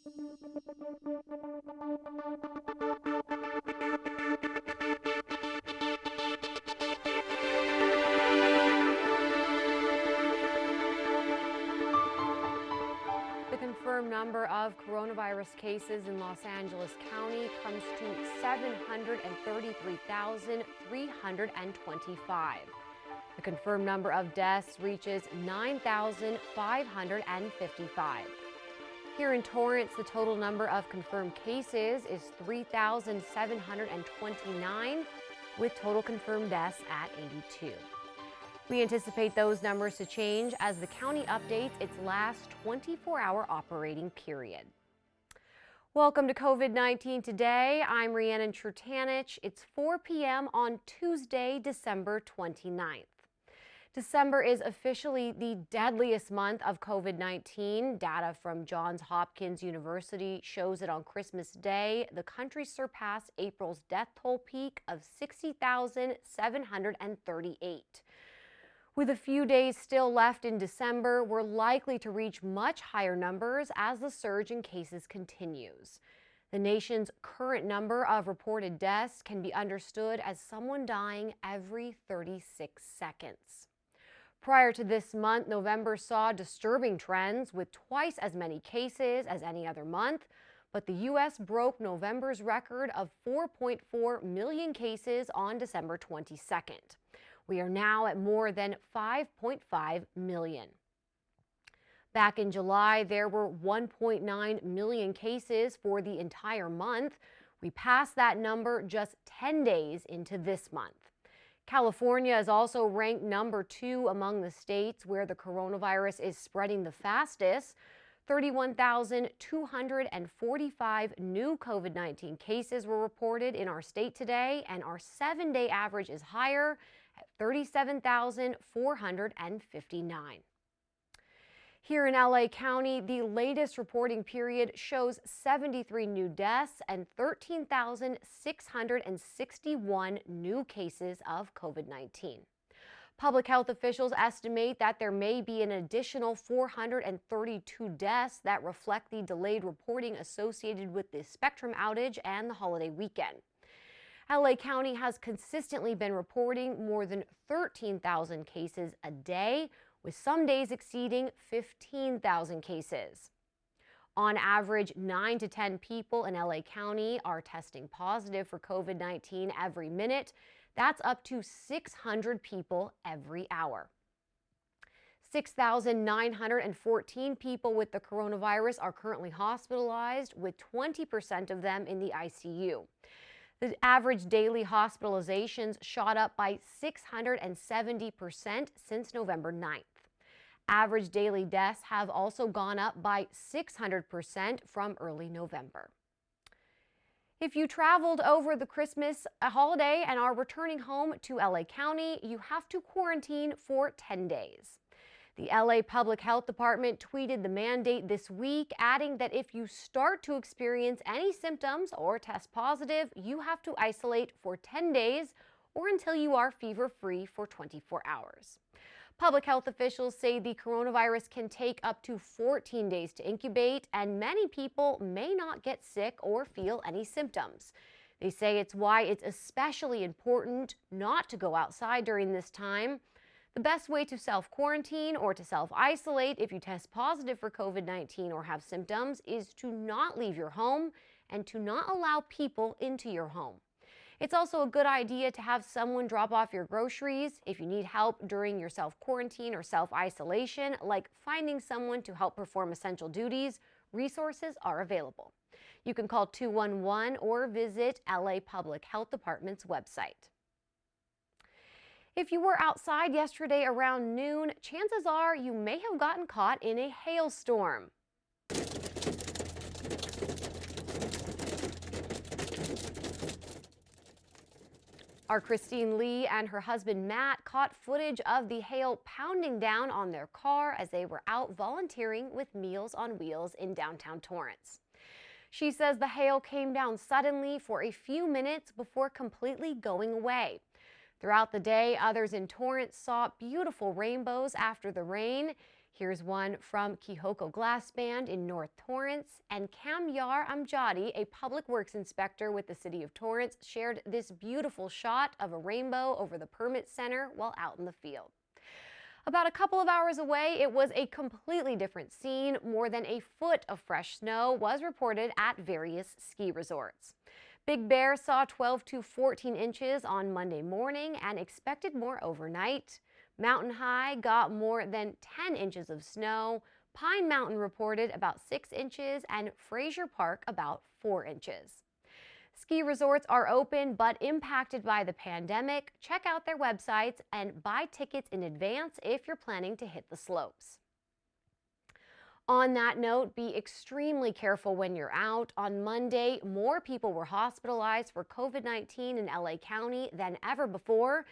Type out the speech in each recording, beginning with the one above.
The confirmed number of coronavirus cases in Los Angeles County comes to 733,325. The confirmed number of deaths reaches 9,555. Here in Torrance, the total number of confirmed cases is 3,729, with total confirmed deaths at 82. We anticipate those numbers to change as the county updates its last 24-hour operating period. Welcome to COVID-19 Today. I'm Rhiannon Trutanich. It's 4 p.m. on Tuesday, December 29th. December is officially the deadliest month of COVID-19. Data from Johns Hopkins University shows that on Christmas Day, the country surpassed April's death toll peak of 60,738. With a few days still left in December, we're likely to reach much higher numbers as the surge in cases continues. The nation's current number of reported deaths can be understood as someone dying every 36 seconds. Prior to this month, November saw disturbing trends with twice as many cases as any other month, but the U.S. broke November's record of 4.4 million cases on December 22nd. We are now at more than 5.5 million. Back in July, there were 1.9 million cases for the entire month. We passed that number just 10 days into this month. California is also ranked number 2 among the states where the coronavirus is spreading the fastest. 31,245 new COVID-19 cases were reported in our state today, and our 7-day average is higher at 37,459. Here in LA County, the latest reporting period shows 73 new deaths and 13,661 new cases of COVID-19. Public health officials estimate that there may be an additional 432 deaths that reflect the delayed reporting associated with the Spectrum outage and the holiday weekend. LA County has consistently been reporting more than 13,000 cases a day, with some days exceeding 15,000 cases. On average, 9 to 10 people in LA County are testing positive for COVID-19 every minute. That's up to 600 people every hour. 6,914 people with the coronavirus are currently hospitalized, with 20% of them in the ICU. The average daily hospitalizations shot up by 670% since November 9th. Average daily deaths have also gone up by 600% from early November. If you traveled over the Christmas holiday and are returning home to LA County, you have to quarantine for 10 days. The LA Public Health Department tweeted the mandate this week, adding that if you start to experience any symptoms or test positive, you have to isolate for 10 days or until you are fever-free for 24 hours. Public health officials say the coronavirus can take up to 14 days to incubate, and many people may not get sick or feel any symptoms. They say it's why it's especially important not to go outside during this time. The best way to self-quarantine or to self-isolate if you test positive for COVID-19 or have symptoms is to not leave your home and to not allow people into your home. It's also a good idea to have someone drop off your groceries if you need help during your self-quarantine or self-isolation, like finding someone to help perform essential duties. Resources are available. You can call 211 or visit LA Public Health Department's website. If you were outside yesterday around noon, chances are you may have gotten caught in a hailstorm. Our Christine Lee and her husband Matt caught footage of the hail pounding down on their car as they were out volunteering with Meals on Wheels in downtown Torrance. She says the hail came down suddenly for a few minutes before completely going away. Throughout the day, others in Torrance saw beautiful rainbows after the rain. Here's one from Kihoko Glass Band in North Torrance, and Kamyar Amjadi, a public works inspector with the city of Torrance, shared this beautiful shot of a rainbow over the permit center while out in the field. About a couple of hours away, it was a completely different scene. More than a foot of fresh snow was reported at various ski resorts. Big Bear saw 12 to 14 inches on Monday morning and expected more overnight. Mountain High got more than 10 inches of snow. Pine Mountain reported about 6 inches and Fraser Park about 4 inches. Ski resorts are open but impacted by the pandemic. Check out their websites and buy tickets in advance if you're planning to hit the slopes. On that note, be extremely careful when you're out. On Monday, more people were hospitalized for COVID-19 in LA County than ever before,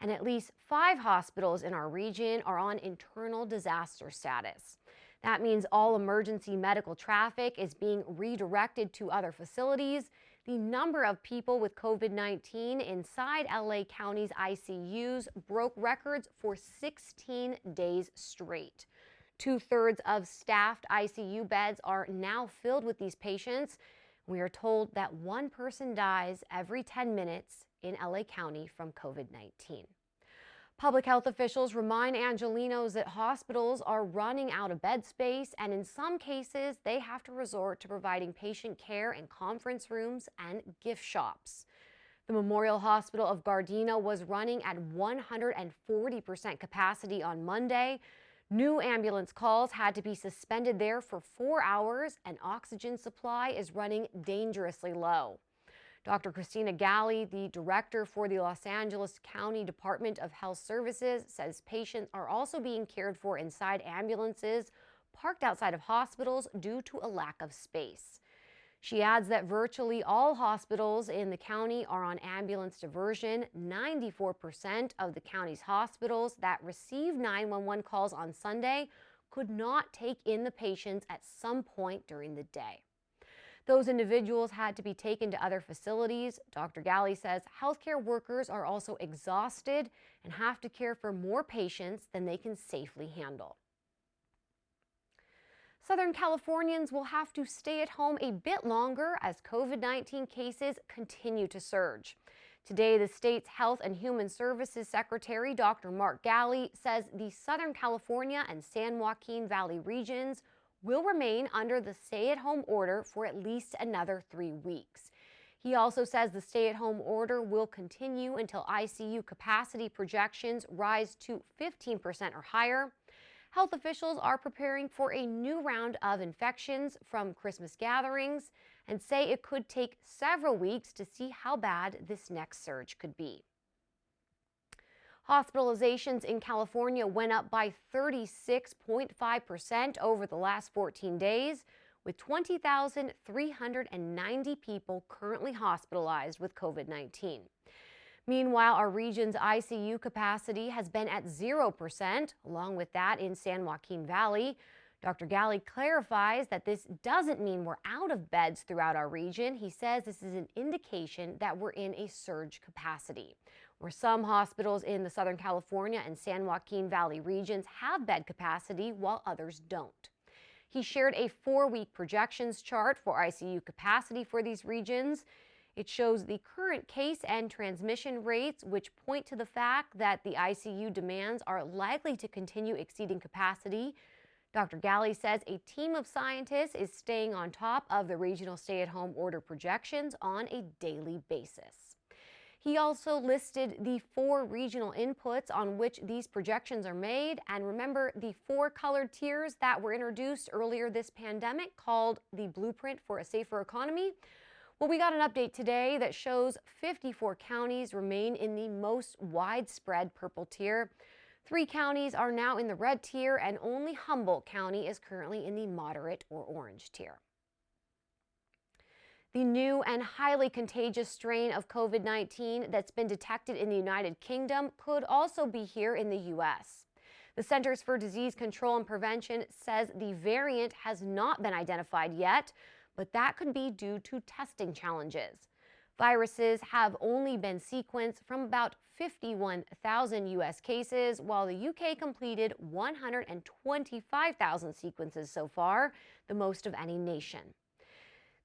and at least 5 hospitals in our region are on internal disaster status. That means all emergency medical traffic is being redirected to other facilities. The number of people with COVID-19 inside LA County's ICUs broke records for 16 days straight. 2/3 of staffed ICU beds are now filled with these patients. We are told that one person dies every 10 minutes in LA County from COVID-19. Public health officials remind Angelenos that hospitals are running out of bed space, and in some cases, they have to resort to providing patient care in conference rooms and gift shops. The Memorial Hospital of Gardena was running at 140% capacity on Monday. New ambulance calls had to be suspended there for 4 hours, and oxygen supply is running dangerously low. Dr. Christina Galley, the director for the Los Angeles County Department of Health Services, says patients are also being cared for inside ambulances parked outside of hospitals due to a lack of space. She adds that virtually all hospitals in the county are on ambulance diversion. 94% of the county's hospitals that received 911 calls on Sunday could not take in the patients at some point during the day. Those individuals had to be taken to other facilities. Dr. Galley says healthcare workers are also exhausted and have to care for more patients than they can safely handle. Southern Californians will have to stay at home a bit longer as COVID-19 cases continue to surge. Today, the state's Health and Human Services Secretary, Dr. Mark Galley, says the Southern California and San Joaquin Valley regions will remain under the stay-at-home order for at least another 3 weeks. He also says the stay-at-home order will continue until ICU capacity projections rise to 15% or higher. Health officials are preparing for a new round of infections from Christmas gatherings and say it could take several weeks to see how bad this next surge could be. Hospitalizations in California went up by 36.5% over the last 14 days, with 20,390 people currently hospitalized with COVID-19. Meanwhile, our region's ICU capacity has been at 0%, along with that in San Joaquin Valley. Dr. Galley clarifies that this doesn't mean we're out of beds throughout our region. He says this is an indication that we're in a surge capacity, where some hospitals in the Southern California and San Joaquin Valley regions have bed capacity while others don't. He shared a 4-week projections chart for ICU capacity for these regions. It shows the current case and transmission rates, which point to the fact that the ICU demands are likely to continue exceeding capacity. Dr. Galley says a team of scientists is staying on top of the regional stay-at-home order projections on a daily basis. He also listed the 4 regional inputs on which these projections are made. And remember the 4 colored tiers that were introduced earlier this pandemic called the Blueprint for a Safer Economy? Well, we got an update today that shows 54 counties remain in the most widespread purple tier. 3 counties are now in the red tier, and only Humboldt County is currently in the moderate or orange tier. The new and highly contagious strain of COVID-19 that's been detected in the United Kingdom could also be here in the U.S. The Centers for Disease Control and Prevention says the variant has not been identified yet, but that could be due to testing challenges. Viruses have only been sequenced from about 51,000 U.S. cases, while the U.K. completed 125,000 sequences so far, the most of any nation.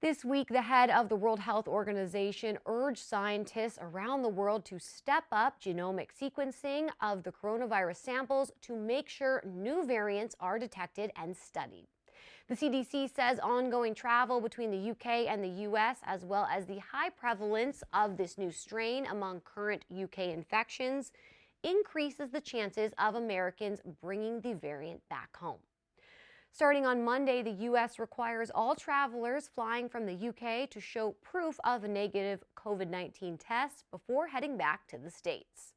This week, the head of the World Health Organization urged scientists around the world to step up genomic sequencing of the coronavirus samples to make sure new variants are detected and studied. The CDC says ongoing travel between the UK and the US, as well as the high prevalence of this new strain among current UK infections, increases the chances of Americans bringing the variant back home. Starting on Monday, the U.S. requires all travelers flying from the UK to show proof of a negative COVID-19 test before heading back to the States.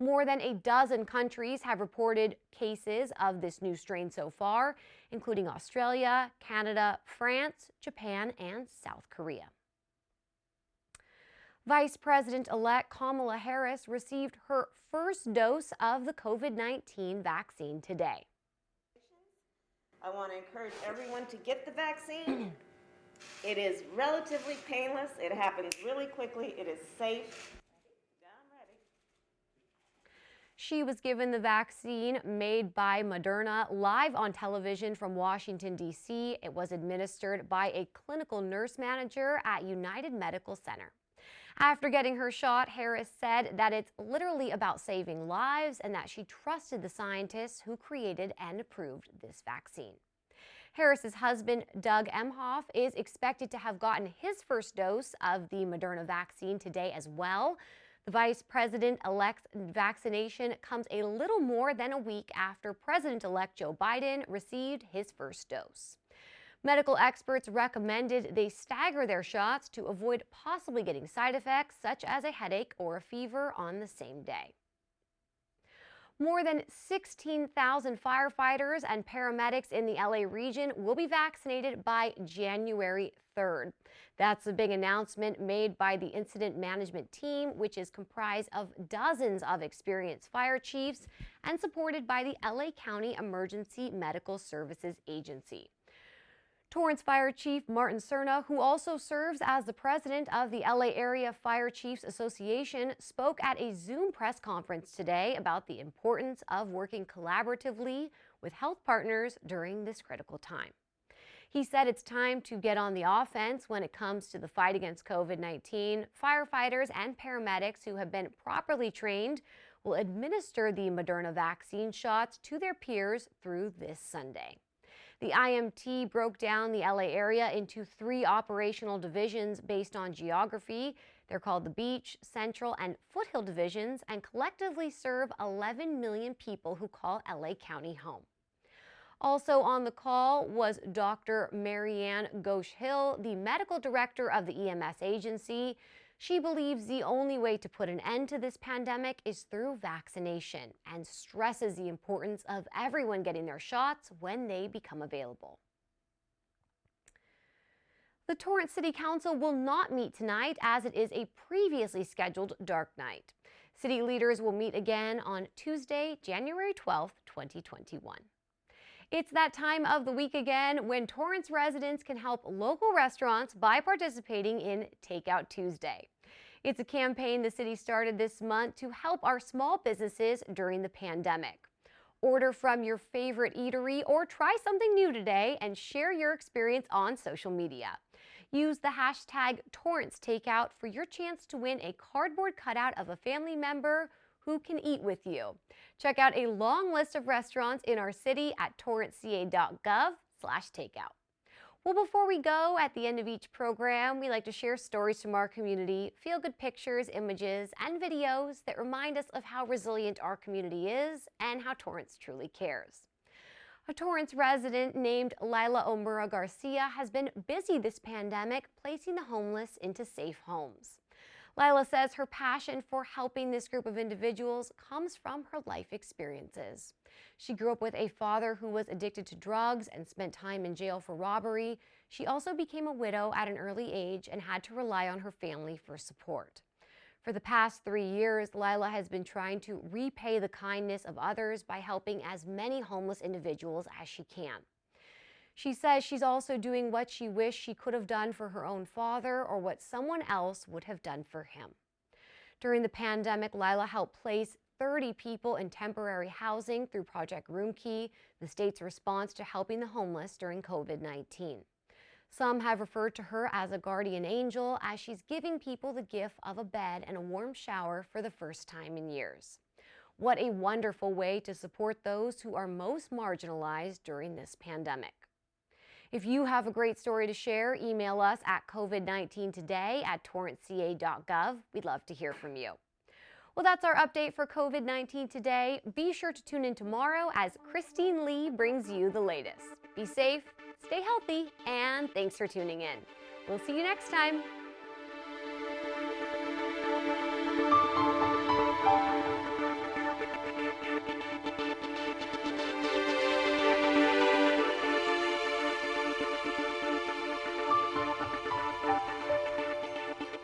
More than a dozen countries have reported cases of this new strain so far, including Australia, Canada, France, Japan, and South Korea. Vice President-elect Kamala Harris received her first dose of the COVID-19 vaccine today. I want to encourage everyone to get the vaccine. It is relatively painless. It happens really quickly. It is safe. I'm ready. She was given the vaccine made by Moderna live on television from Washington, D.C. It was administered by a clinical nurse manager at United Medical Center. After getting her shot, Harris said that it's literally about saving lives and that she trusted the scientists who created and approved this vaccine. Harris's husband, Doug Emhoff, is expected to have gotten his first dose of the Moderna vaccine today as well. The vice president-elect's vaccination comes a little more than a week after President-elect Joe Biden received his first dose. Medical experts recommended they stagger their shots to avoid possibly getting side effects such as a headache or a fever on the same day. More than 16,000 firefighters and paramedics in the LA region will be vaccinated by January 3rd. That's a big announcement made by the incident management team, which is comprised of dozens of experienced fire chiefs and supported by the LA County Emergency Medical Services Agency. Torrance Fire Chief Martin Cerna, who also serves as the president of the LA Area Fire Chiefs Association, spoke at a Zoom press conference today about the importance of working collaboratively with health partners during this critical time. He said it's time to get on the offense when it comes to the fight against COVID-19. Firefighters and paramedics who have been properly trained will administer the Moderna vaccine shots to their peers through this Sunday. The IMT broke down the LA area into 3 operational divisions based on geography. They're called the Beach, Central, and Foothill divisions and collectively serve 11 million people who call LA County home. Also on the call was Dr. Marianne Ghosh-Hill, the medical director of the EMS agency. She believes the only way to put an end to this pandemic is through vaccination and stresses the importance of everyone getting their shots when they become available. The Torrance City Council will not meet tonight as it is a previously scheduled dark night. City leaders will meet again on Tuesday, January 12th, 2021. It's that time of the week again when Torrance residents can help local restaurants by participating in Takeout Tuesday. It's a campaign the city started this month to help our small businesses during the pandemic. Order from your favorite eatery or try something new today and share your experience on social media. Use the hashtag Torrance Takeout for your chance to win a cardboard cutout of a family member who can eat with you. Check out a long list of restaurants in our city at torranceca.gov/takeout. Well, before we go, at the end of each program, we like to share stories from our community, feel-good pictures, images, and videos that remind us of how resilient our community is and how Torrance truly cares. A Torrance resident named Lila Omura Garcia has been busy this pandemic placing the homeless into safe homes. Lila says her passion for helping this group of individuals comes from her life experiences. She grew up with a father who was addicted to drugs and spent time in jail for robbery. She also became a widow at an early age and had to rely on her family for support. For the past 3 years, Lila has been trying to repay the kindness of others by helping as many homeless individuals as she can. She says she's also doing what she wished she could have done for her own father or what someone else would have done for him. During the pandemic, Lila helped place 30 people in temporary housing through Project Roomkey, the state's response to helping the homeless during COVID-19. Some have referred to her as a guardian angel, as she's giving people the gift of a bed and a warm shower for the first time in years. What a wonderful way to support those who are most marginalized during this pandemic. If you have a great story to share, email us at covid19today@torranceca.gov. We'd love to hear from you. Well, that's our update for COVID-19 today. Be sure to tune in tomorrow as Christine Lee brings you the latest. Be safe, stay healthy, and thanks for tuning in. We'll see you next time.